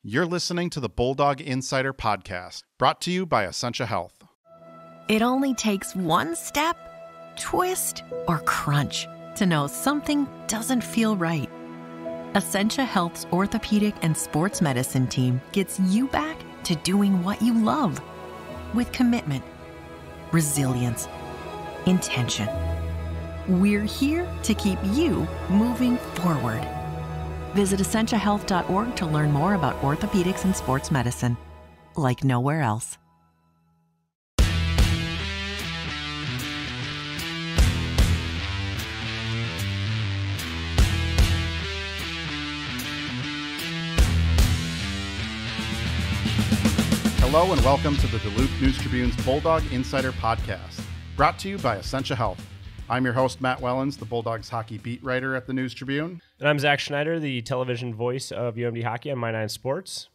You're listening to the Bulldog Insider podcast, brought to you by Essentia Health. It only takes one step, twist, or crunch to know something doesn't feel right. Essentia Health's orthopedic and sports medicine team gets you back to doing what you love with commitment, resilience, intention. We're here to keep you moving forward. Visit essentiahealth.org to learn more about orthopedics and sports medicine, like nowhere else. Hello and welcome to the Duluth News Tribune's Bulldog Insider podcast, brought to you by Essentia Health. I'm your host, Matt Wellens, the Bulldogs hockey beat writer at the News Tribune. And I'm Zach Schneider, the television voice of UMD Hockey on My 9 Sports.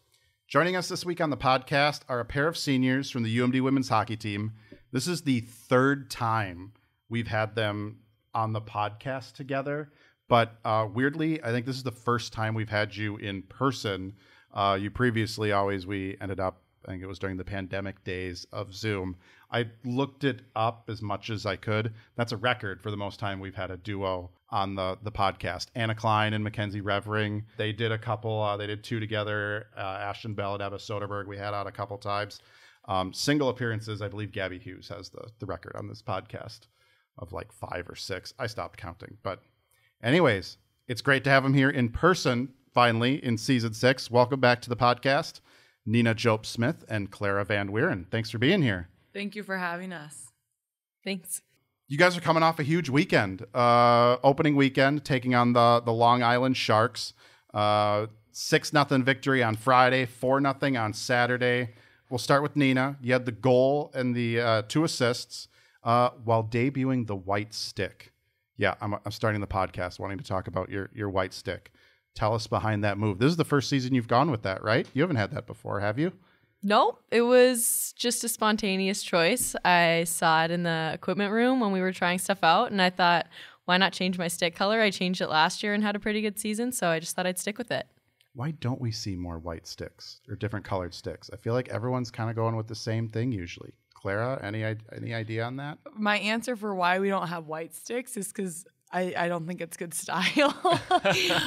Joining us this week on the podcast are a pair of seniors from the UMD women's hockey team. This is the third time we've had them on the podcast together, but weirdly, I think this is the first time we've had you in person. You previously we ended up, I think it was during the pandemic days of Zoom. I looked it up as much as I could. That's a record for the most time we've had a duo on the podcast. Anna Klein and Mackenzie Revering. They did a couple. They did two together. Ashton Bell and Eva Soderberg we had out a couple times. Single appearances, I believe Gabby Hughes has the record on this podcast of like 5 or 6. I stopped counting. But anyways, it's great to have them here in person finally in season 6. Welcome back to the podcast, Nina Jobst-Smith and Clara Van Wieren. Thanks for being here. Thank you for having us. Thanks. You guys are coming off a huge weekend, opening weekend, taking on the Long Island Sharks. 6-0 victory on Friday, 4-0 on Saturday. We'll start with Nina. You had the goal and the 2 assists while debuting the white stick. Yeah, I'm starting the podcast wanting to talk about your white stick. Tell us behind that move. This is the first season you've gone with that, right? You haven't had that before, have you? Nope, it was just a spontaneous choice. I saw it in the equipment room when we were trying stuff out, and I thought, why not change my stick color? I changed it last year and had a pretty good season, so I just thought I'd stick with it. Why don't we see more white sticks or different colored sticks? I feel like everyone's kind of going with the same thing usually. Clara, any idea on that? My answer for why we don't have white sticks is because I don't think it's good style.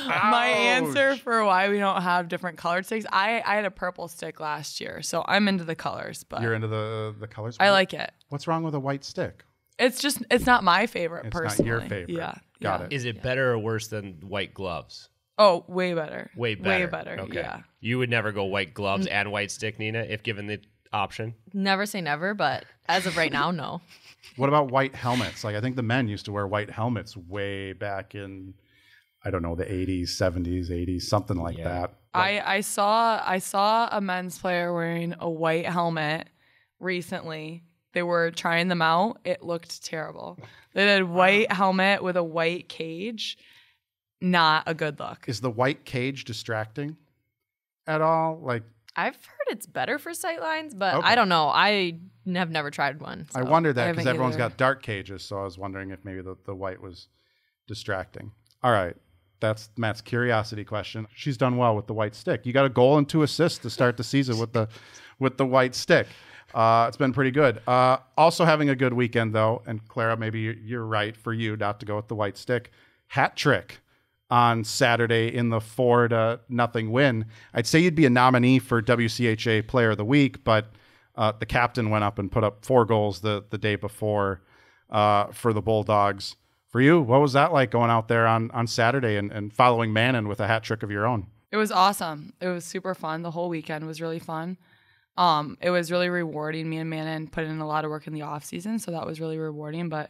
My answer for why we don't have different colored sticks, I had a purple stick last year, so I'm into the colors. But you're into the colors? I like it. What's wrong with a white stick? It's not my favorite personally. It's not your favorite. Yeah. Got it. Is it better or worse than white gloves? Oh, way better. Way better. Way better, okay. Yeah. You would never go white gloves and white stick, Nina, if given the option? Never say never, but as of right now, no. What about white helmets? Like, I think the men used to wear white helmets way back in, I don't know, the 80s, 70s, 80s, something like that. I saw a men's player wearing a white helmet recently. They were trying them out. It looked terrible. They did white helmet with a white cage. Not a good look. Is the white cage distracting at all? Like, I've heard it's better for sight lines, but okay. I don't know. I have never tried one. So I wondered that because haven't everyone's either. got dark cages, so I was wondering if maybe the white was distracting. All right. That's Matt's curiosity question. She's done well with the white stick. You got a goal and 2 assists to start the season with the white stick. It's been pretty good. Also having a good weekend, though, and Clara, maybe you're right for you not to go with the white stick. Hat trick on Saturday in the 4-0 win. I'd say you'd be a nominee for WCHA Player of the Week, but the captain went up and put up 4 goals the day before for the Bulldogs. For you, what was that like going out there on Saturday and following Mannon with a hat trick of your own? It was awesome. It was super fun. The whole weekend was really fun. It was really rewarding. Me and Mannon put in a lot of work in the off season, so that was really rewarding. But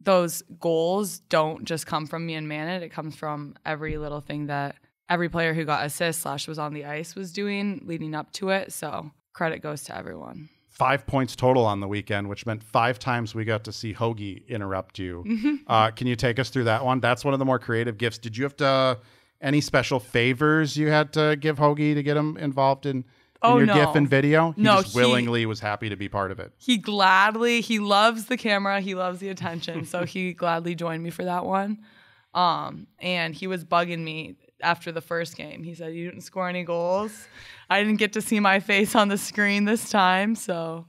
those goals don't just come from me and Mannon. It comes from every little thing that every player who got assists / was on the ice was doing leading up to it. So credit goes to everyone. 5 points total on the weekend, which meant 5 times we got to see Hoagie interrupt you. Can you take us through that one? That's one of the more creative gifts. Did you have to any special favors you had to give Hoagie to get him involved in your GIF and video? He just willingly was happy to be part of it. He loves the camera. He loves the attention. So he gladly joined me for that one. And he was bugging me after the first game. He said, "You didn't score any goals." I didn't get to see my face on the screen this time. So,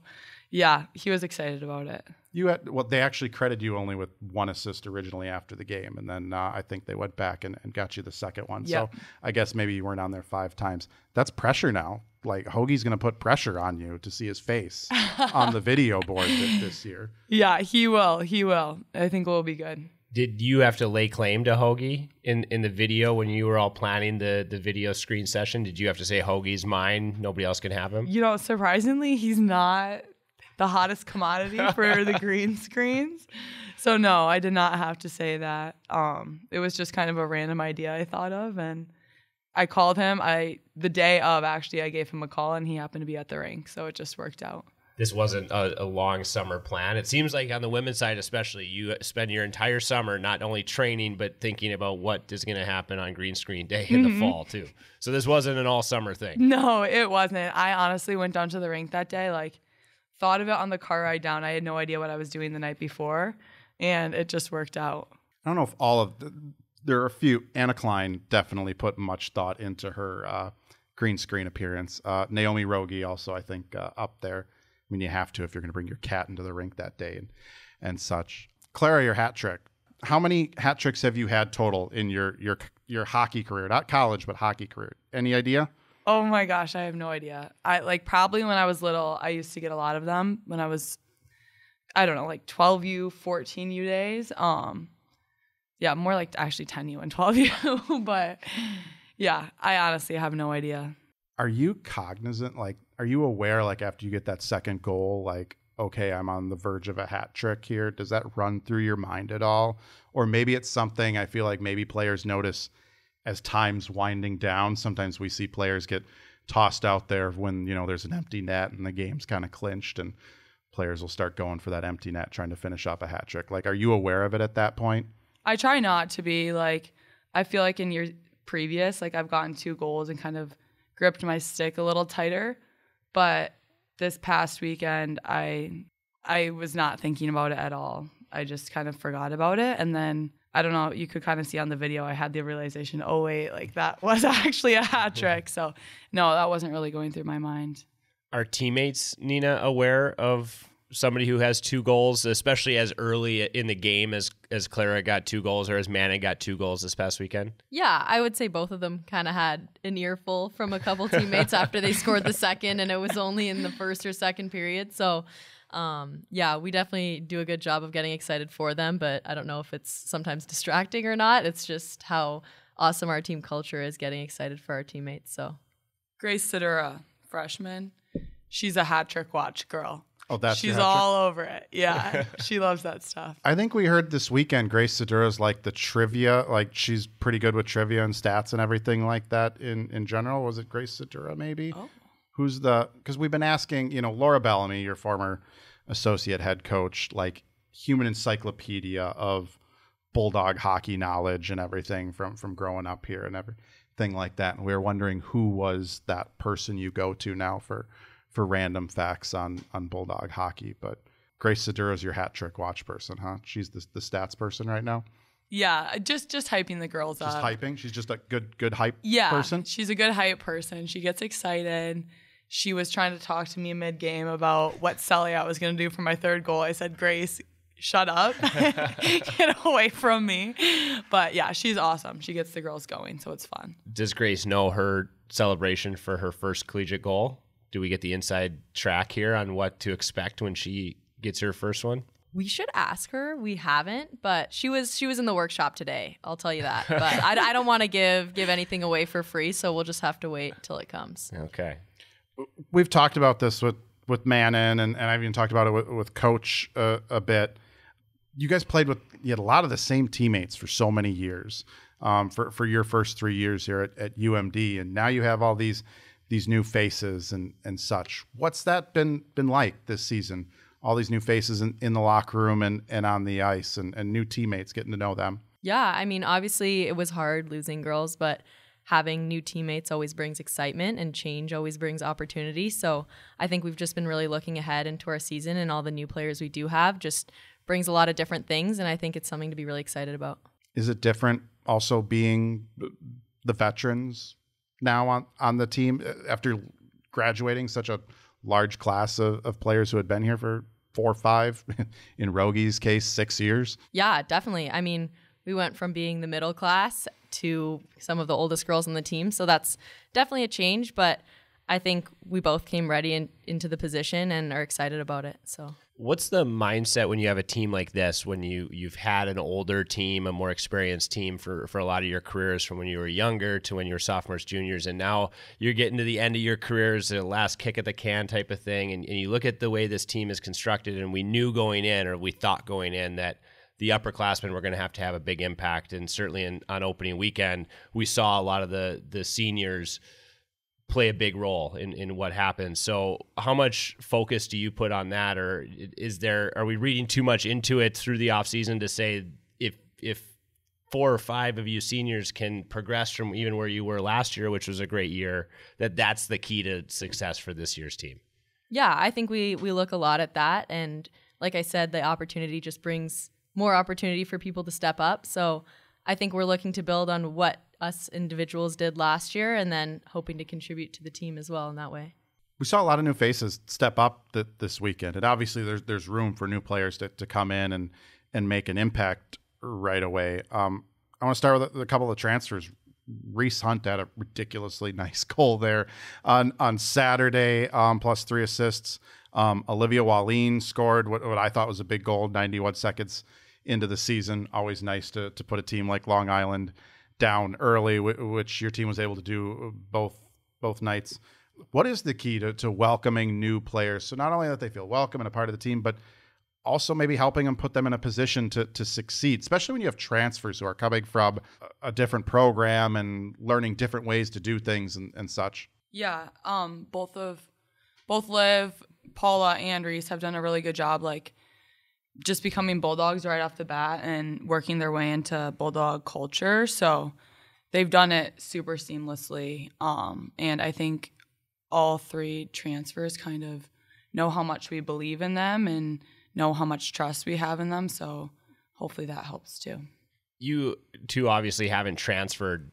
yeah, he was excited about it. They actually credited you only with one assist originally after the game, and then I think they went back and got you the second one. Yep. So I guess maybe you weren't on there 5 times. That's pressure now. Like, Hoagie's going to put pressure on you to see his face on the video board this year. Yeah, he will. He will. I think we'll be good. Did you have to lay claim to Hoagie in the video when you were all planning the video screen session? Did you have to say Hoagie's mine, nobody else can have him? You know, surprisingly, he's not the hottest commodity for the green screens. So no, I did not have to say that. It was just kind of a random idea I thought of, and I called him. The day of, actually, I gave him a call, and he happened to be at the rink, so it just worked out. This wasn't a long summer plan. It seems like on the women's side especially, you spend your entire summer not only training, but thinking about what is going to happen on green screen day in the fall, too. So this wasn't an all-summer thing. No, it wasn't. I honestly went down to the rink that day, thought of it on the car ride down. I had no idea what I was doing the night before, and it just worked out. I don't know if there are a few. Anna Klein definitely put much thought into her green screen appearance. Naomi Rogie also, I think, up there. I mean, you have to if you're going to bring your cat into the rink that day and such. Clara, your hat trick. How many hat tricks have you had total in your hockey career? Not college, but hockey career. Any idea? Oh my gosh, I have no idea. Probably when I was little, I used to get a lot of them when I was, 12U, 14U days. Yeah, more like actually 10U and 12U. But yeah, I honestly have no idea. Are you cognizant? Are you aware, after you get that second goal, okay, I'm on the verge of a hat trick here? Does that run through your mind at all? Or maybe it's something I feel like maybe players notice as time's winding down. Sometimes we see players get tossed out there when, there's an empty net and the game's kind of clinched, and players will start going for that empty net, trying to finish up a hat trick. Are you aware of it at that point? I try not to be. I feel like in years previous, I've gotten 2 goals and kind of gripped my stick a little tighter. But this past weekend, I was not thinking about it at all. I just kind of forgot about it. And then, I don't know, you could kind of see on the video, I had the realization, oh, wait, that was actually a hat trick. So, no, that wasn't really going through my mind. Are teammates, Nina, aware of somebody who has 2 goals, especially as early in the game as Clara got 2 goals or as Manning got 2 goals this past weekend? Yeah, I would say both of them kind of had an earful from a couple teammates after they scored the second, and it was only in the first or second period. So, yeah, we definitely do a good job of getting excited for them, but I don't know if it's sometimes distracting or not. It's just how awesome our team culture is, getting excited for our teammates. So, Grace Sidura, freshman, she's a hat trick watch girl. Oh, she's all over it. Yeah, she loves that stuff. I think we heard this weekend Grace Sidura's the trivia, she's pretty good with trivia and stats and everything like that in general. Was it Grace Sidura maybe? Oh. Because we've been asking, Laura Bellamy, your former associate head coach, human encyclopedia of Bulldog hockey knowledge and everything from growing up here and everything like that. And we were wondering who was that person you go to now for random facts on Bulldog hockey. But Grace Sidura is your hat trick watch person, huh? She's the stats person right now? Yeah, just hyping the girls up. Just hyping? She's just a good hype person? Yeah, she's a good hype person. She gets excited. She was trying to talk to me mid-game about what sellout I was going to do for my 3rd goal. I said, Grace, shut up. Get away from me. But yeah, she's awesome. She gets the girls going, so it's fun. Does Grace know her celebration for her first collegiate goal? Do we get the inside track here on what to expect when she gets her first one? We should ask her. We haven't, but she was in the workshop today. I'll tell you that. But I don't want to give anything away for free, so we'll just have to wait till it comes. Okay. We've talked about this with Mannon, and I've even talked about it with Coach a bit. You guys you had a lot of the same teammates for so many years for your first 3 years here at UMD, and now you have all these new faces and such. What's that been like this season? All these new faces in the locker room and on the ice and new teammates, getting to know them. Yeah, I mean, obviously it was hard losing girls, but having new teammates always brings excitement, and change always brings opportunity. So I think we've just been really looking ahead into our season, and all the new players we do have just brings a lot of different things, and I think it's something to be really excited about. Is it different also being the veterans now on the team after graduating such a large class of players who had been here for 4 or 5, in Rogi's case, 6 years? Yeah, definitely. I mean, we went from being the middle class to some of the oldest girls on the team. So that's definitely a change, but I think we both came ready into the position and are excited about it. So what's the mindset when you have a team like this, when you've had an older team, a more experienced team for a lot of your careers, from when you were younger to when you were sophomores, juniors, and now you're getting to the end of your careers, the last kick at the can type of thing, and you look at the way this team is constructed, and we knew going in, or we thought going in, that the upperclassmen were going to have a big impact, and certainly on opening weekend, we saw a lot of the seniors play a big role in what happens. So how much focus do you put on that, or are we reading too much into it through the off season to say if 4 or 5 of you seniors can progress from even where you were last year, which was a great year, that's the key to success for this year's team? Yeah, I think we look a lot at that, and like I said, the opportunity just brings more opportunity for people to step up. So I think we're looking to build on what us individuals did last year, and then hoping to contribute to the team as well in that way. We saw a lot of new faces step up this weekend, and obviously there's room for new players to come in and make an impact right away. I want to start with a couple of transfers. Reese Hunt had a ridiculously nice goal there on Saturday, plus 3 assists. Olivia Wallin scored what I thought was a big goal, 91 seconds into the season. Always nice to put a team like Long Island down early, which your team was able to do both nights. What is the key to welcoming new players? So not only that they feel welcome and a part of the team, but also maybe helping them, put them in a position to succeed, especially when you have transfers who are coming from a different program and learning different ways to do things and such. Yeah, both Liv, Paula, and Reese have done a really good job, like just becoming Bulldogs right off the bat and working their way into Bulldog culture. So they've done it super seamlessly. And I think all 3 transfers kind of know how much we believe in them and know how much trust we have in them. So hopefully that helps too. You two obviously haven't transferred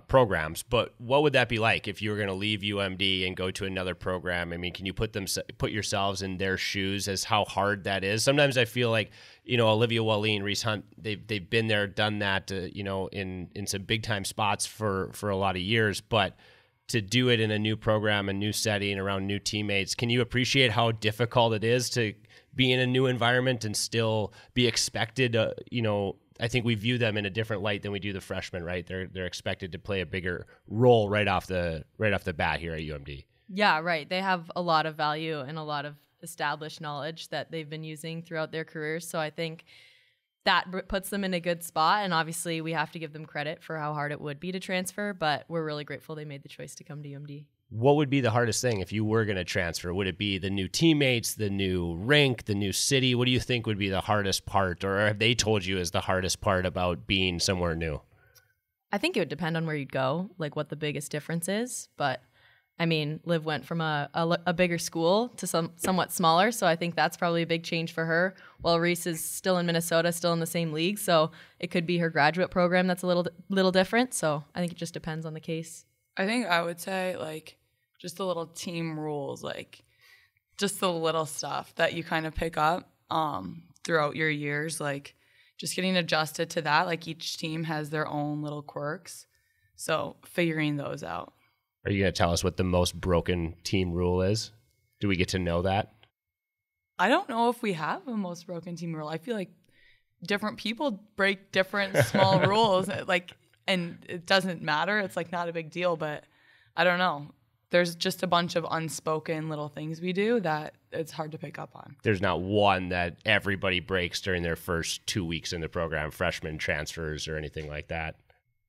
programs, but what would that be like if you were going to leave UMD and go to another program? I mean, can you put yourselves in their shoes as how hard that is? Sometimes I feel like, Olivia Wallin, Reese Hunt, they've been there, done that, in some big time spots for a lot of years, but to do it in a new program, a new setting, around new teammates, can you appreciate how difficult it is to be in a new environment and still be expected, I think we view them in a different light than we do the freshmen, right? They're expected to play a bigger role right off the bat here at UMD. Yeah, right. They have a lot of value and a lot of established knowledge that they've been using throughout their careers. So I think that puts them in a good spot. And obviously we have to give them credit for how hard it would be to transfer, but we're really grateful they made the choice to come to UMD. What would be the hardest thing if you were going to transfer? Would it be the new teammates, the new rink, the new city? What do you think would be the hardest part, or have they told you is the hardest part about being somewhere new? I think it would depend on where you'd go, like what the biggest difference is. But I mean, Liv went from a bigger school to somewhat smaller, so I think that's probably a big change for her. While Reese is still in Minnesota, still in the same league, so it could be her graduate program that's a little different. So I think it just depends on the case. I think I would say just the little team rules, just the little stuff that you kind of pick up throughout your years, just getting adjusted to that. Each team has their own little quirks, so figuring those out. Are you going to tell us what the most broken team rule is? Do we get to know that? I don't know if we have a most broken team rule. I feel like different people break different small rules, and it doesn't matter. It's not a big deal, but I don't know. There's just a bunch of unspoken little things we do that it's hard to pick up on. There's not one that everybody breaks during their first 2 weeks in the program, freshman transfers or anything like that?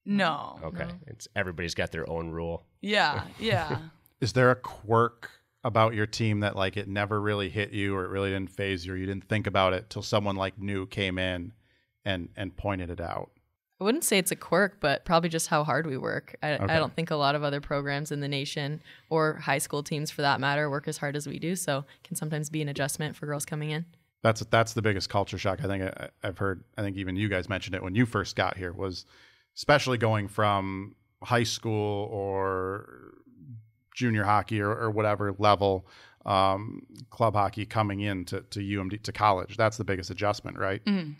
No. Okay. No. Everybody's got their own rule. Yeah. Is there a quirk about your team that it never really hit you, or it really didn't phase you, or you didn't think about it till someone new came in and pointed it out? I wouldn't say it's a quirk, but probably just how hard we work. I don't think a lot of other programs in the nation, or high school teams for that matter, work as hard as we do. So it can sometimes be an adjustment for girls coming in. That's the biggest culture shock I think I've heard. I think even you guys mentioned it when you first got here, was especially going from high school or junior hockey or whatever level club hockey coming in to UMD to college. That's the biggest adjustment, right? Mm-hmm.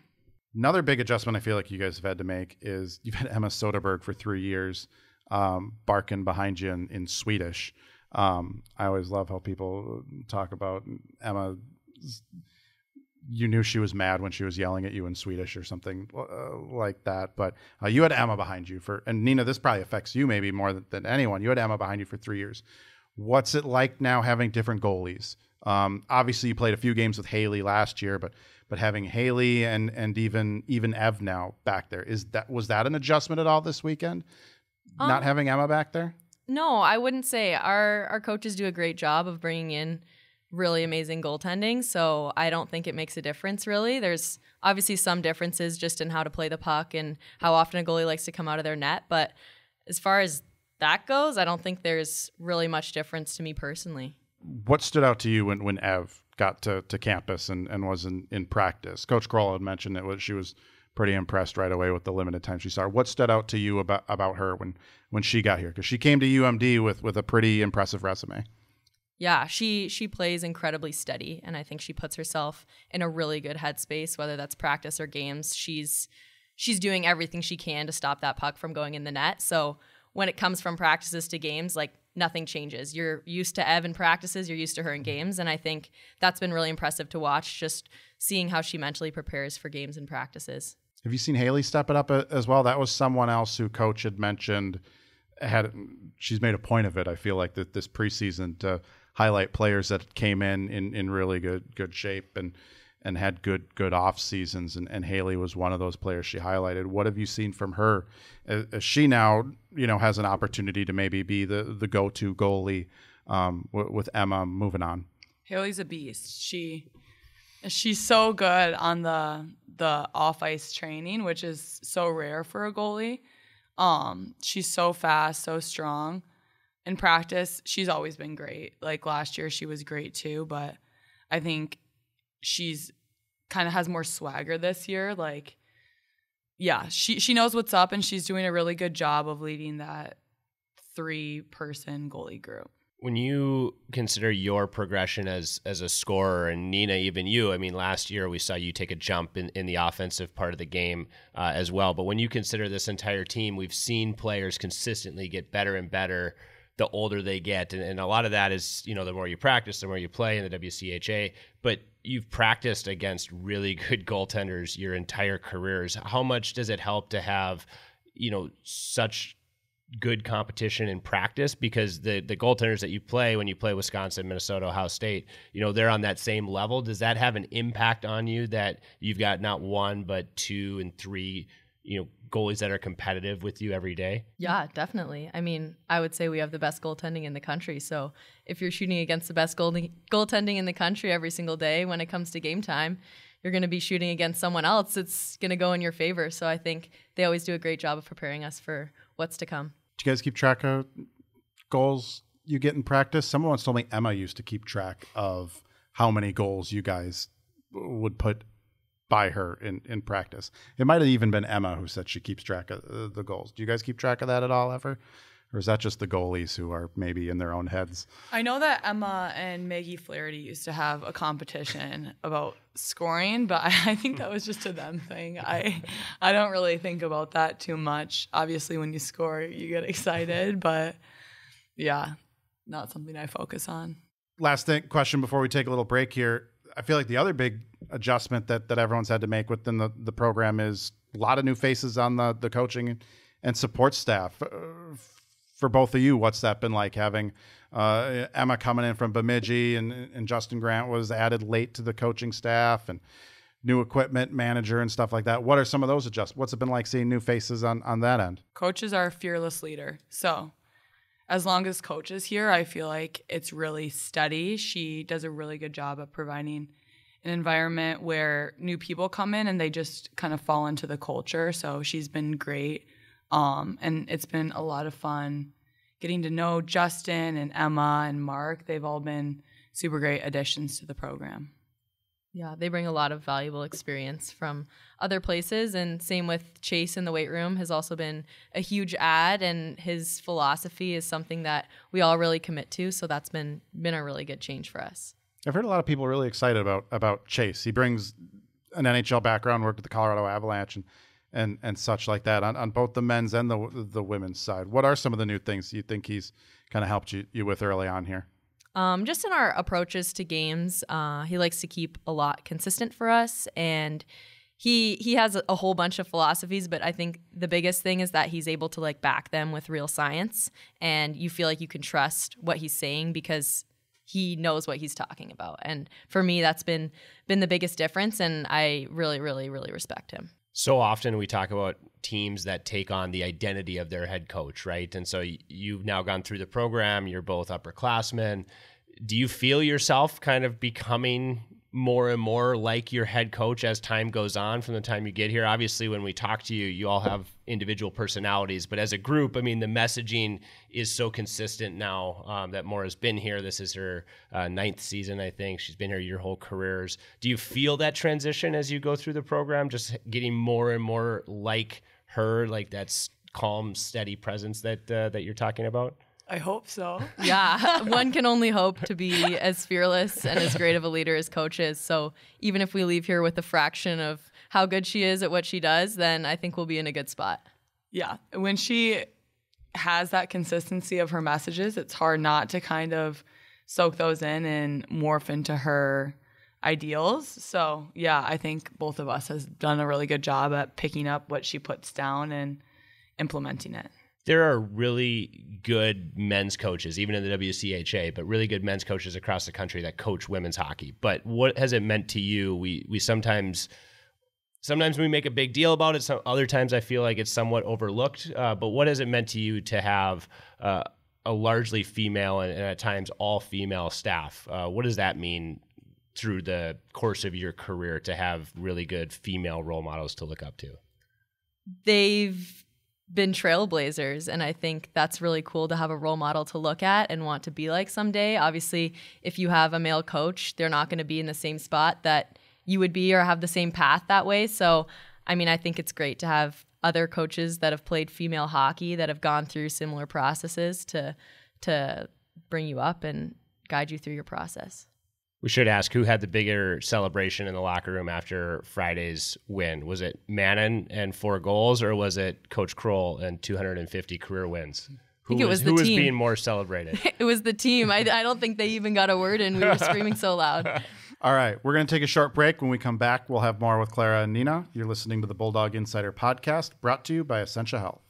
Another big adjustment I feel like you guys have had to make is you've had Emma Soderberg for 3 years, barking behind you in Swedish. I always love how people talk about Emma. You knew she was mad when she was yelling at you in Swedish or something like that. But you had Emma behind you and Nina, this probably affects you maybe more than anyone. You had Emma behind you for 3 years. What's it like now having different goalies? Obviously you played a few games with Haley last year, but having Haley and even Ev now back there, was that an adjustment at all this weekend? Not having Emma back there? No, I wouldn't say. Our coaches do a great job of bringing in really amazing goaltending, so I don't think it makes a difference really. There's obviously some differences just in how to play the puck and how often a goalie likes to come out of their net, but as far as that goes, I don't think there's really much difference to me personally. What stood out to you when Ev got to campus and was in practice? Coach Kroll had mentioned she was pretty impressed right away with the limited time she saw her. What stood out to you about her when she got here? Because she came to UMD with a pretty impressive resume. Yeah, she plays incredibly steady, and I think she puts herself in a really good headspace, whether that's practice or games. She's doing everything she can to stop that puck from going in the net. So when it comes from practices to games, like nothing changes. You're used to Ev in practices, you're used to her in games, and I think that's been really impressive to watch, just seeing how she mentally prepares for games and practices. Have you seen Haley step it up as well? That was someone else who coach had mentioned. She's made a point of it, I feel like, that this preseason to highlight players that came in really good shape and had good off seasons, and Haley was one of those players she highlighted. What have you seen from her as she now has an opportunity to maybe be the go-to goalie with Emma moving on? Haley's a beast. She's so good on the off ice training, which is so rare for a goalie. She's so fast, so strong. In practice, she's always been great. Like last year, she was great too, but I think she's kind of has more swagger this year. Like, yeah, she knows what's up, and she's doing a really good job of leading that 3-person goalie group. When you consider your progression as a scorer, and Nina, even you, I mean, last year we saw you take a jump in the offensive part of the game as well. But when you consider this entire team, we've seen players consistently get better and better the older they get. And a lot of that is, the more you practice, the more you play in the WCHA. But you've practiced against really good goaltenders your entire careers. How much does it help to have, such good competition in practice? Because the goaltenders that you play when you play Wisconsin, Minnesota, Ohio State, they're on that same level. Does that have an impact on you that you've got not 1 but 2 and 3 goalies that are competitive with you every day? Yeah, definitely. I mean, I would say we have the best goaltending in the country. So if you're shooting against the best goaltending in the country every single day, when it comes to game time, you're going to be shooting against someone else. It's going to go in your favor. So I think they always do a great job of preparing us for what's to come. Do you guys keep track of goals you get in practice? Someone once told me Emma used to keep track of how many goals you guys would put by her in practice. It might have even been Emma who said she keeps track of the goals. Do you guys keep track of that at all ever? Or is that just the goalies who are maybe in their own heads? I know that Emma and Maggie Flaherty used to have a competition about scoring, but I think that was just a them thing. I don't really think about that too much. Obviously, when you score, you get excited, but yeah, not something I focus on. Last question before we take a little break here. I feel like the other big adjustment that everyone's had to make within the program is a lot of new faces on the coaching and support staff. For both of you, what's that been like, having Emma coming in from Bemidji and Justin Grant was added late to the coaching staff, and new equipment manager and stuff like that? What are some of those adjustments? What's it been like seeing new faces on that end? Coach is our fearless leader. So as long as Coach is here, I feel like it's really steady. She does a really good job of providing an environment where new people come in and they just kind of fall into the culture. So she's been great. And it's been a lot of fun getting to know Justin and Emma and Mark. They've all been super great additions to the program. Yeah, they bring a lot of valuable experience from other places, and same with Chase in the weight room has also been a huge add, and his philosophy is something that we all really commit to, so that's been a really good change for us. I've heard a lot of people really excited about Chase. He brings an NHL background, worked at the Colorado Avalanche and such like that on both the men's and the women's side. What are some of the new things you think he's kind of helped you with early on here? Just in our approaches to games, he likes to keep a lot consistent for us, and he has a whole bunch of philosophies, but I think the biggest thing is that he's able to like back them with real science, and you feel like you can trust what he's saying because he knows what he's talking about. And for me, that's been the biggest difference, and I really, really, really respect him. So often we talk about teams that take on the identity of their head coach, right? And so you've now gone through the program. You're both upperclassmen. Do you feel yourself kind of becoming more and more like your head coach as time goes on from the time you get here? Obviously, when we talk to you, you all have individual personalities, but as a group, I mean, the messaging is so consistent now that Maura's been here. This is her 9th season, I think. She's been here your whole careers. Do you feel that transition as you go through the program, just getting more and more like her, like that calm, steady presence that you're talking about? I hope so. Yeah, one can only hope to be as fearless and as great of a leader as Coach is. So even if we leave here with a fraction of how good she is at what she does, then I think we'll be in a good spot. Yeah. When she has that consistency of her messages, it's hard not to kind of soak those in and morph into her ideals. So, yeah, I think both of us has done a really good job at picking up what she puts down and implementing it. There are really good men's coaches, even in the WCHA, but really good men's coaches across the country that coach women's hockey. But what has it meant to you? We sometimes we make a big deal about it. Some other times I feel like it's somewhat overlooked. But what has it meant to you to have a largely female and at times all female staff? What does that mean through the course of your career to have really good female role models to look up to? They've been trailblazers, and I think that's really cool to have a role model to look at and want to be like someday. Obviously, if you have a male coach, they're not going to be in the same spot that you would be or have the same path that way. So, I mean, I think it's great to have other coaches that have played female hockey that have gone through similar processes to bring you up and guide you through your process. We should ask, who had the bigger celebration in the locker room after Friday's win? Was it Mannon and 4 goals, or was it Coach Kroll and 250 career wins? Who was being more celebrated? It was the team. I don't think they even got a word in. We were screaming so loud. All right, we're going to take a short break. When we come back, we'll have more with Clara and Nina. You're listening to the Bulldog Insider podcast, brought to you by Essentia Health.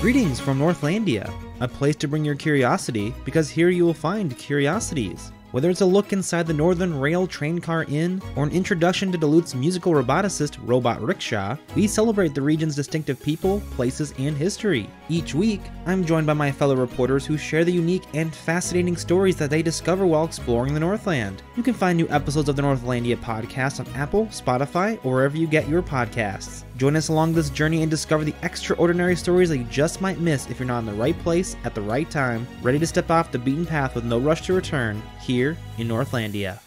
Greetings from Northlandia, a place to bring your curiosity, because here you will find curiosities. Whether it's a look inside the Northern Rail Train Car Inn or an introduction to Duluth's musical roboticist, Robot Rickshaw, we celebrate the region's distinctive people, places, and history. Each week, I'm joined by my fellow reporters who share the unique and fascinating stories that they discover while exploring the Northland. You can find new episodes of the Northlandia podcast on Apple, Spotify, or wherever you get your podcasts. Join us along this journey and discover the extraordinary stories that you just might miss if you're not in the right place at the right time, ready to step off the beaten path with no rush to return, here in Northlandia.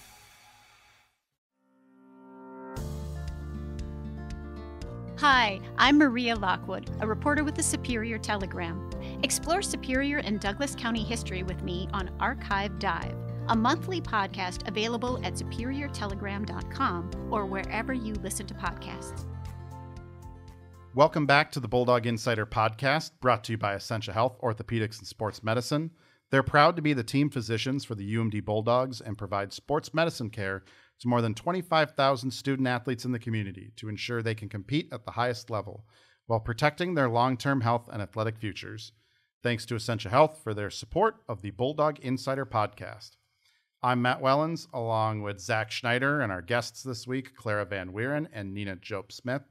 Hi, I'm Maria Lockwood, a reporter with the Superior Telegram. Explore Superior and Douglas County history with me on Archive Dive, a monthly podcast available at superiortelegram.com or wherever you listen to podcasts. Welcome back to the Bulldog Insider podcast, brought to you by Essentia Health, Orthopedics, and Sports Medicine. They're proud to be the team physicians for the UMD Bulldogs and provide sports medicine care to more than 25,000 student athletes in the community to ensure they can compete at the highest level while protecting their long-term health and athletic futures. Thanks to Essentia Health for their support of the Bulldog Insider podcast. I'm Matt Wellens, along with Zach Schneider, and our guests this week, Clara Van Wieren and Nina Jobst-Smith.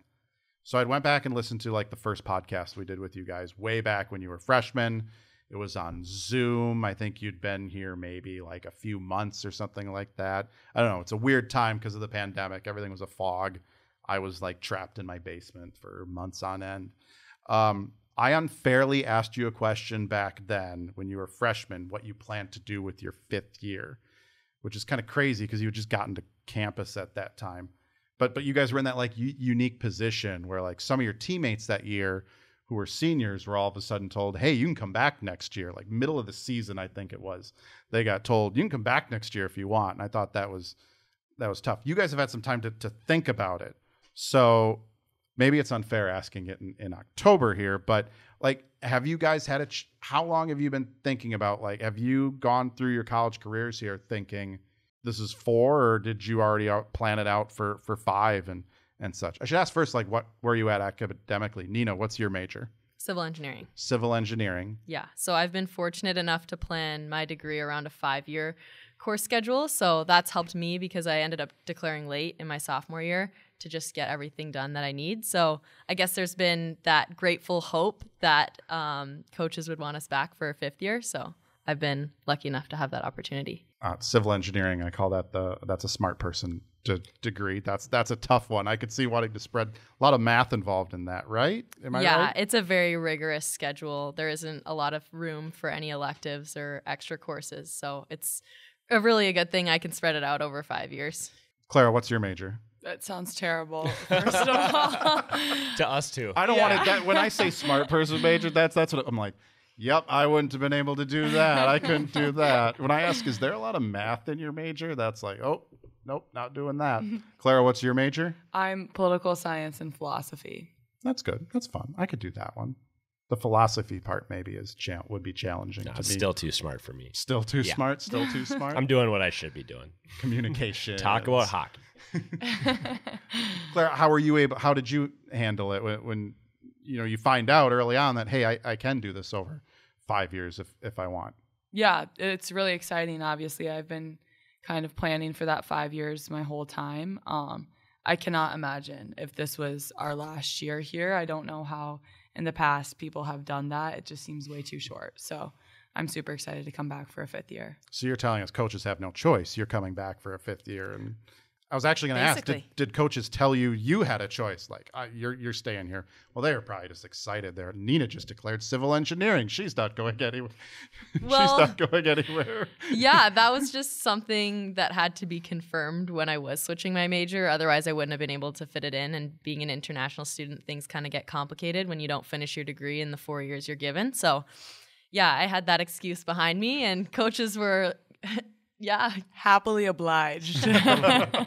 So I went back and listened to like the first podcast we did with you guys way back when you were freshmen. It was on Zoom. I think you'd been here maybe like a few months or something like that. I don't know. It's a weird time because of the pandemic. Everything was a fog. I was like trapped in my basement for months on end. I unfairly asked you a question back then when you were a freshman, what you planned to do with your 5th year, which is kind of crazy because you had just gotten to campus at that time. But you guys were in that like unique position where like some of your teammates that year who were seniors were all of a sudden told, hey, you can come back next year. Like middle of the season, I think it was. They got told, you can come back next year if you want. And I thought that was tough. You guys have had some time to think about it. So maybe it's unfair asking it in October here, but like, have you guys had how long have you been thinking about, like, have you gone through your college careers here thinking this is 4, or did you already plan it out for 5 and such? I should ask first, like, where are you at academically? Nina, what's your major? Civil engineering. Civil engineering. Yeah. So I've been fortunate enough to plan my degree around a 5-year course schedule. So that's helped me because I ended up declaring late in my sophomore year to just get everything done that I need. So I guess there's been that grateful hope that coaches would want us back for a 5th year. So I've been lucky enough to have that opportunity. Civil engineering, I call that's a smart person degree. That's a tough one. I could see wanting to spread a lot of math involved in that, right? Am I right? Yeah, it's a very rigorous schedule. There isn't a lot of room for any electives or extra courses. So it's really a good thing I can spread it out over 5 years. Clara, what's your major? That sounds terrible, first of all. To us too. I don't want it that when I say smart person major, that's what I'm like. Yep, I wouldn't have been able to do that. I couldn't do that. When I ask, is there a lot of math in your major? That's like, oh, nope, not doing that. Clara, what's your major? I'm political science and philosophy. That's good. That's fun. I could do that one. The philosophy part maybe would be challenging. No, to it's me. still too smart for me. Still too smart? Still too smart? I'm doing what I should be doing. Communication. Talk about hockey. Clara, how did you handle it when you find out early on that, hey, I can do this over 5 years if I want? Yeah, it's really exciting. Obviously, I've been kind of planning for that 5 years my whole time. I cannot imagine if this was our last year here. I don't know how in the past people have done that. It just seems way too short. So I'm super excited to come back for a 5th year. So you're telling us coaches have no choice. You're coming back for a 5th year. And I was actually going to ask, did coaches tell you had a choice? Like, you're staying here. Well, they were probably just excited there. Nina just declared civil engineering. She's not going anywhere. Well, she's not going anywhere. Yeah, that was just something that had to be confirmed when I was switching my major. Otherwise, I wouldn't have been able to fit it in. And being an international student, things kind of get complicated when you don't finish your degree in the 4 years you're given. So, yeah, I had that excuse behind me, and coaches were... Yeah, happily obliged. I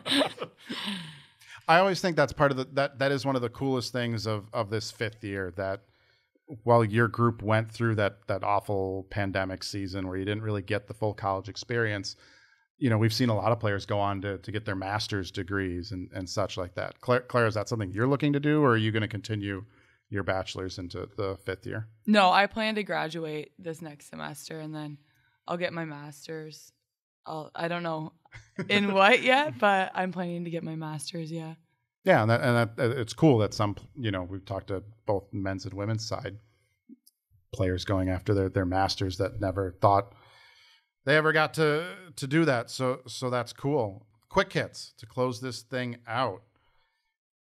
always think that's part of that is one of the coolest things of this 5th year, that while your group went through that awful pandemic season where you didn't really get the full college experience, we've seen a lot of players go on to get their master's degrees and such like that. Clara, is that something you're looking to do, or are you going to continue your bachelor's into the 5th year? No, I plan to graduate this next semester, and then I'll get my master's. I don't know in what yet, but I'm planning to get my master's. Yeah. Yeah, and that it's cool that some we've talked to both men's and women's side players going after their masters that never thought they ever got to do that. So that's cool. Quick hits to close this thing out.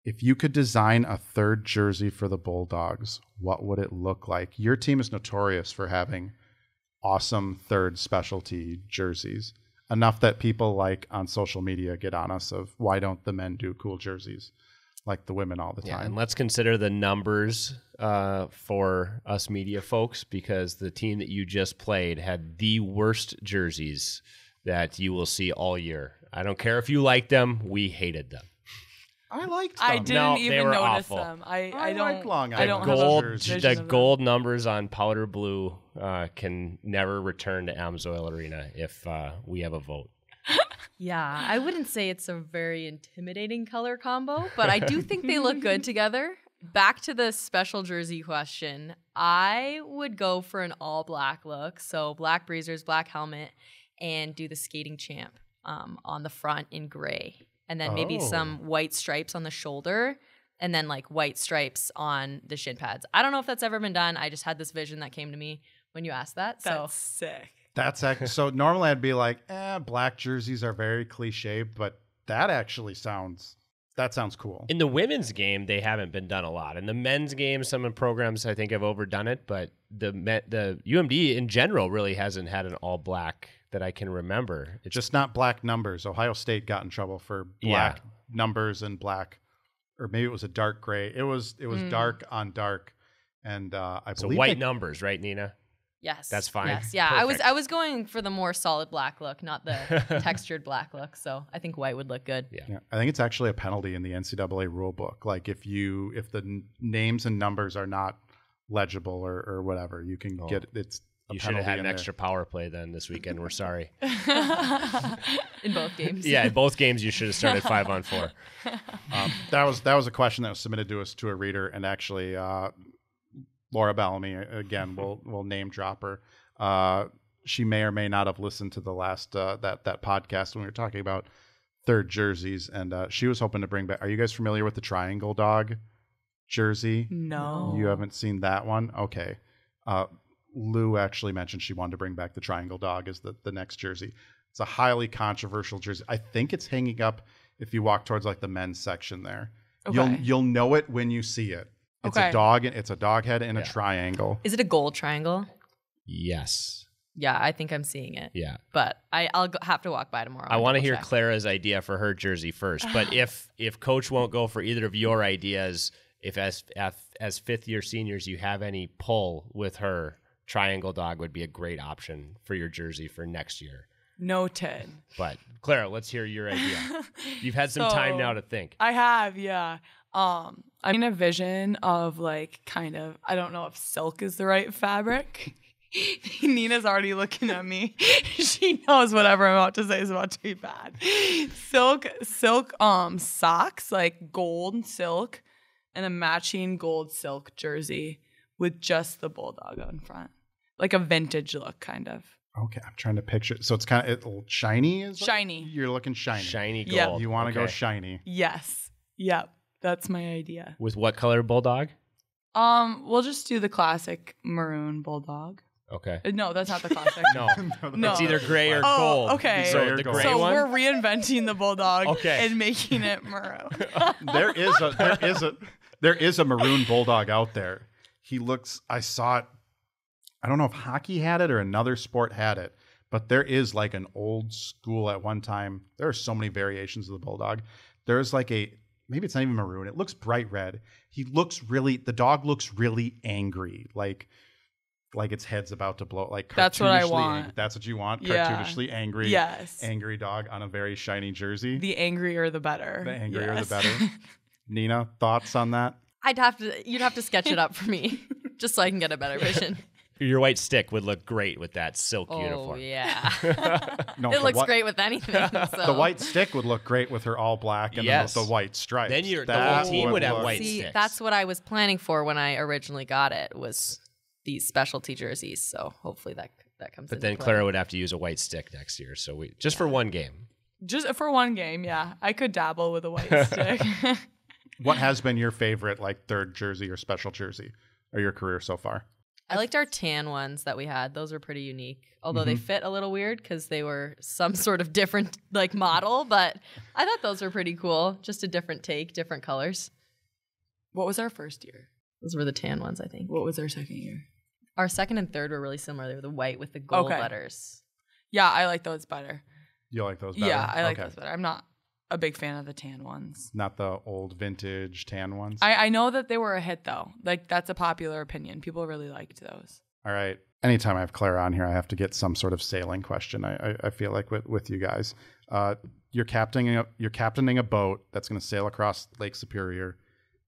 If you could design a 3rd jersey for the Bulldogs, what would it look like? Your team is notorious for having awesome 3rd specialty jerseys. Enough that people like on social media get on us of why don't the men do cool jerseys like the women all the time. Yeah, and let's consider the numbers for us media folks, because the team that you just played had the worst jerseys that you will see all year. I don't care if you like them. We hated them. I liked them. I didn't even notice awful. them. I like don't. Long I don't Island have a jerseys. vision The of gold numbers on powder blue can never return to Adams Oil Arena if we have a vote. Yeah, I wouldn't say it's a very intimidating color combo, but I do think they look good together. Back to the special jersey question, I would go for an all black look. So black breezers, black helmet, and do the skating champ on the front in gray. And then maybe some white stripes on the shoulder, and then like white stripes on the shin pads. I don't know if that's ever been done. I just had this vision that came to me when you asked that. That's sick. That's so normally I'd be like, black jerseys are very cliche, but that actually sounds That sounds cool. In the women's game, they haven't been done a lot. In the men's game, some programs I think have overdone it, but the UMD in general really hasn't had an all black that I can remember. It's just not black numbers. Ohio State got in trouble for black numbers and black, or maybe it was a dark gray. It was dark on dark, and I believe white numbers, right, Nina? Yes. That's fine. Yes. Yeah. Perfect. I was going for the more solid black look, not the textured black look. So I think white would look good. Yeah. I think it's actually a penalty in the NCAA rule book. Like if the names and numbers are not legible or whatever, you can get it's. You should have had an extra power play then this weekend. We're sorry. In both games. Yeah, in both games you should have started 5-on-4. That was a question that was submitted to us to a reader, and actually Laura Bellamy, again, we'll name drop her. She may or may not have listened to the last that podcast when we were talking about third jerseys, and she was hoping to bring back. Are you guys familiar with the triangle dog jersey? No. You haven't seen that one? Okay. Lou actually mentioned she wanted to bring back the triangle dog as the next jersey. It's a highly controversial jersey. I think it's hanging up if you walk towards like the men's section there. Okay. You'll know it when you see it. It's Okay. a dog. It's a dog head in a triangle. Is it a gold triangle? Yes. Yeah, I think I'm seeing it. Yeah. But I'll have to walk by tomorrow. I want to hear check. Clara's idea for her jersey first. But if Coach won't go for either of your ideas, if as fifth-year seniors you have any pull with her, triangle dog would be a great option for your jersey for next year. Noted. But Clara, let's hear your idea. You've had some time now to think. I have, yeah. I'm in a vision of like kind of, I don't know if silk is the right fabric. Nina's already looking at me. She knows whatever I'm about to say is about to be bad. Silk socks, like gold silk, and a matching gold silk jersey with just the bulldog on front. Like a vintage look, kind of. Okay, I'm trying to picture. So it's kind of shiny. Is it? Shiny. You're looking shiny. Shiny gold. Yep. You want to go shiny. Yes. Yep. That's my idea. With what color bulldog? We'll just do the classic maroon bulldog. Okay. No, that's not the classic. No. It's either gray or gold. Okay. So the gray So one? we're reinventing the bulldog Okay. and making it maroon. There is a maroon bulldog out there. He looks. I saw it. I don't know if hockey had it or another sport had it, but there is like an old school at one time. There are so many variations of the bulldog. There's like maybe it's not even maroon. It looks bright red. The dog looks really angry, like its head's about to blow. Like That's what I cartoonishly want. angry. That's what you want. Yeah. Cartoonishly angry. Yes. Angry dog on a very shiny jersey. The angrier the better. The angrier Yes. the better. Nina, thoughts on that? You'd have to sketch it up for me, just so I can get a better vision. Your white stick would look great with that silk Oh uniform. yeah, No, it looks great with anything. So. The white stick would look great with her all black and Yes. the white stripes. Then the That whole team would have look- white See, sticks. that's what I was planning for when I originally got it, was these specialty jerseys. So hopefully that comes. But into then play. Clara would have to use a white stick next year. So just for one game. Just for one game, yeah. I could dabble with a white stick. What has been your favorite third jersey or special jersey of your career so far? I liked our tan ones that we had. Those were pretty unique. Although they fit a little weird because they were some sort of different model, but I thought those were pretty cool. Just a different take, different colors. What was our first year? Those were the tan ones, I think. What was our second year? Our second and third were really similar. They were the white with the gold Okay. letters. Yeah, I like those better. You like those better? Yeah, I like Okay. those better. I'm not a big fan of the tan ones. Not the old vintage tan ones? I know that they were a hit though. Like that's a popular opinion. People really liked those. All right. Anytime I have Clara on here, I have to get some sort of sailing question. I feel like with you guys. You're captaining a boat that's going to sail across Lake Superior.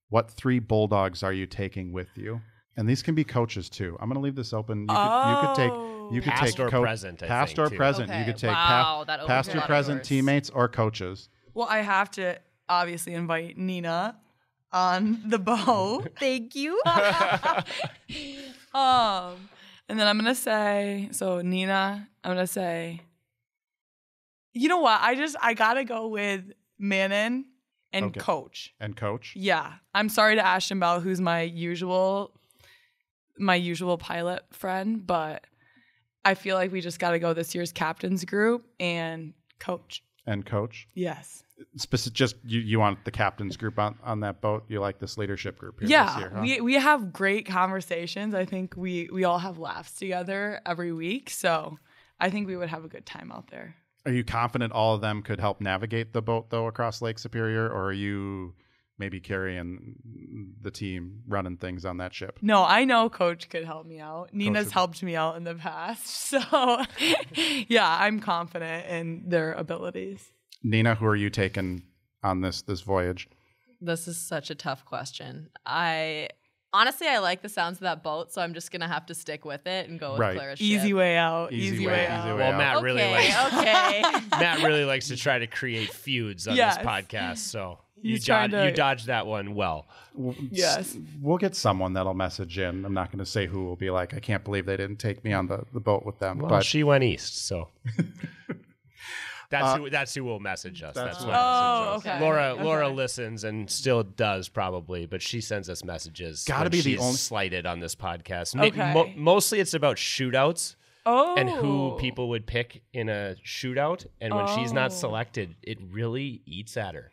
What 3 Bulldogs are you taking with you? And these can be coaches too. I'm going to leave this open. You could Past take or present, I past think, or too. present. Okay. You could take Wow, that opens past a or lot of present doors. teammates or coaches. Well, I have to obviously invite Nina on the boat. Thank you. And then I'm gonna say, so Nina, I'm gonna say, you know what? I gotta go with Manon and Okay. Coach. And coach? Yeah, I'm sorry to Ashton Bell, who's my usual pilot friend, but I feel like we just gotta go this year's captain's group and Coach. And coach? Yes. Just you want the captain's group on that boat? You like this leadership group here this year, huh? we have great conversations. I think we all have laughs together every week, so I think we would have a good time out there. Are you confident all of them could help navigate the boat, though, across Lake Superior, or are you maybe carrying the team, running things on that ship? No, I know Coach could help me out. Nina's helped me out in the past, so yeah, I'm confident in their abilities. Nina, who are you taking on this voyage? This is such a tough question. Honestly, I like the sounds of that boat, so I'm just going to have to stick with it and go with Clara's Easy ship. way out. Easy way out. Well, Matt Okay. Matt really likes to try to create feuds on this podcast, so you dodged that one well. Yes. We'll get someone that'll message in. I'm not going to say who will be like, I can't believe they didn't take me on the boat with them. Well, but she went east, so... That's who will message us. Okay. Laura listens and still does probably, but she sends us messages. Gotta be the only slighted on this podcast. Okay. Mostly it's about shootouts and who Oh. people would pick in a shootout. And when she's not selected, it really eats at her.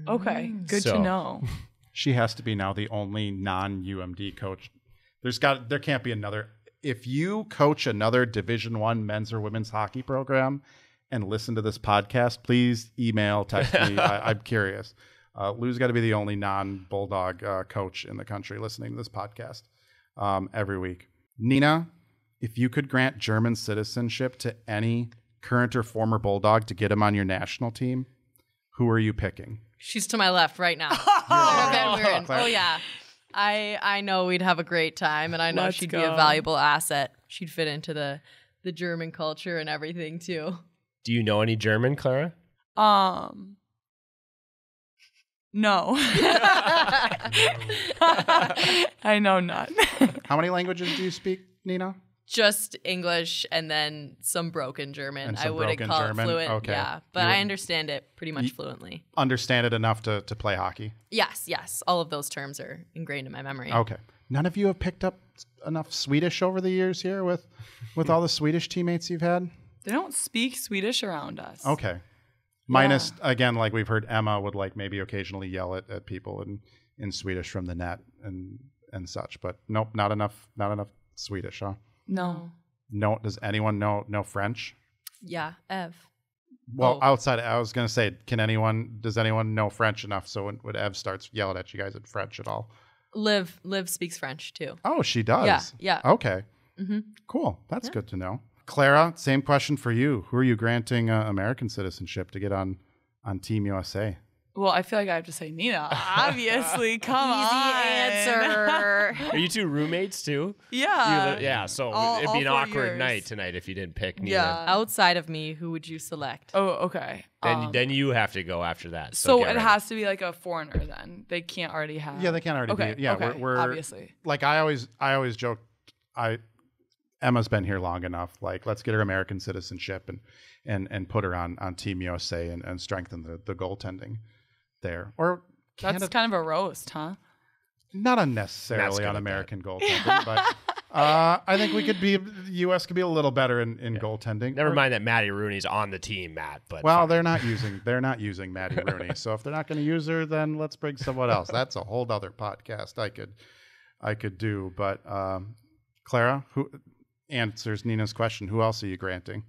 Okay, good to know. She has to be now the only non-UMD coach. There can't be another. If you coach another Division I men's or women's hockey program and listen to this podcast, please email, text me. I'm curious. Lou's got to be the only non-Bulldog coach in the country listening to this podcast every week. Nina, if you could grant German citizenship to any current or former Bulldog to get him on your national team, who are you picking? She's to my left right now. Clara. Oh, yeah. I know we'd have a great time, and I know she'd be a valuable asset. She'd fit into the German culture and everything, too. Do you know any German, Clara? No. I know none. How many languages do you speak, Nina? Just English and then some broken German. And some I wouldn't broken call German? it fluent. Okay. Yeah, but I understand it pretty much fluently. Understand it enough to play hockey? Yes. All of those terms are ingrained in my memory. Okay. None of you have picked up enough Swedish over the years here with all the Swedish teammates you've had? They don't speak Swedish around us. Okay. Minus, again, like we've heard, Emma would like maybe occasionally yell at people in Swedish from the net and such. But nope, not enough Swedish, huh? No. No. Does anyone know French? Yeah, Ev. Well, outside, I was going to say, does anyone know French enough so when Ev starts yelling at you guys in French at all? Liv speaks French too. Oh, she does? Yeah. Okay. Mm-hmm. Cool. That's good to know. Clara, same question for you. Who are you granting American citizenship to get on Team USA? Well, I feel like I have to say Nina. Obviously, come on. Easy answer. Are you two roommates too? Yeah. So it'd all be an 4 awkward years. night tonight if you didn't pick Nina. Yeah. Outside of me, who would you select? Oh, okay. Then you have to go after that. So get it ready. has to be like a foreigner then. They can't already have. Yeah, they can't already Okay. be. Yeah, okay. we're obviously. like I always joke. Emma's been here long enough. Like, let's get her American citizenship and put her on Team USA and strengthen the goaltending there. Or That's kind of a roast, huh? not unnecessarily on American goaltending, but I think U.S. could be a little better in goaltending. Never mind that Maddie Rooney's on the team, Matt. But Well, they're not using Maddie Rooney. So if they're not going to use her, then let's bring someone else. That's a whole other podcast I could do. But Clara, who answers Nina's question? Who else are you granting?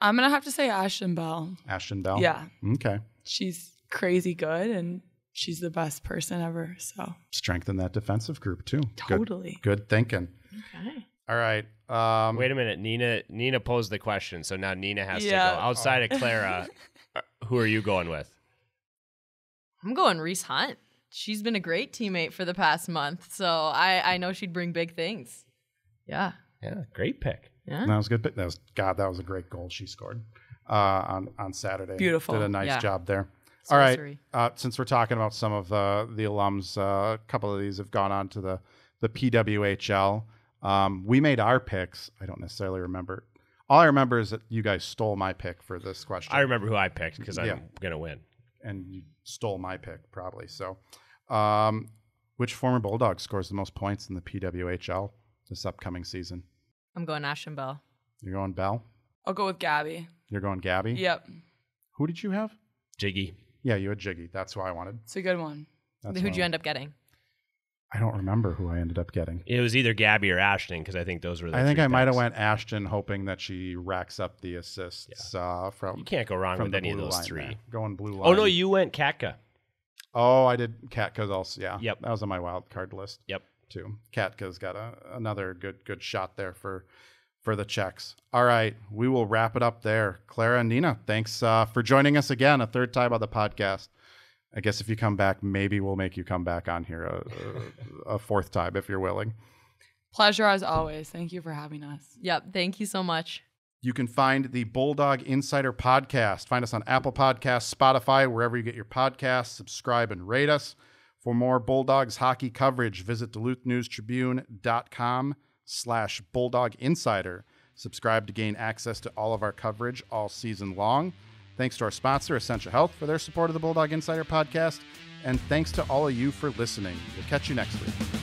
I'm going to have to say Ashton Bell. Ashton Bell? Yeah. Okay. She's crazy good and she's the best person ever. So Strengthen that defensive group too. totally. Good thinking. Okay. All right. wait a minute. Nina posed the question, so now Nina has to go. Yeah. Outside of Clara, who are you going with? I'm going Reese Hunt. She's been a great teammate for the past month, so I know she'd bring big things. Yeah. Yeah, great pick. Yeah. That was good. That was a great goal she scored on Saturday. Beautiful. Did a nice job there. Sorcery. All right. Since we're talking about some of the alums, a couple of these have gone on to the PWHL. We made our picks. I don't necessarily remember. All I remember is that you guys stole my pick for this question. I remember who I picked because I'm going to win. And you stole my pick probably. So, which former Bulldog scores the most points in the PWHL this upcoming season? I'm going Ashton Bell. You're going Bell? I'll go with Gabby. You're going Gabby? Yep. Who did you have? Jiggy. Yeah, you had Jiggy. That's who I wanted. It's a good one. Who'd you end up getting? I don't remember who I ended up getting. It was either Gabby or Ashton because I think those were the I think three I might have picks. went Ashton, hoping that she racks up the assists from. You can't go wrong from with the any of blue those line three. there. Going blue line. Oh, no, you went Katka. Oh, I did Katka's also. Yeah. Yep. That was on my wild card list. Yep. Too. Katka's got another good shot there for the checks. All right, we will wrap it up there. Clara and Nina, thanks for joining us again, a third time on the podcast. I guess if you come back, maybe we'll make you come back on here a fourth time if you're willing. Pleasure as always. Thank you for having us. Yep. Thank you so much. You can find the Bulldog Insider podcast. Find us on Apple Podcasts, Spotify, wherever you get your podcasts. Subscribe and rate us. For more Bulldogs hockey coverage, visit DuluthNewsTribune.com/Bulldog Insider. Subscribe to gain access to all of our coverage all season long. Thanks to our sponsor, Essentia Health, for their support of the Bulldog Insider podcast. And thanks to all of you for listening. We'll catch you next week.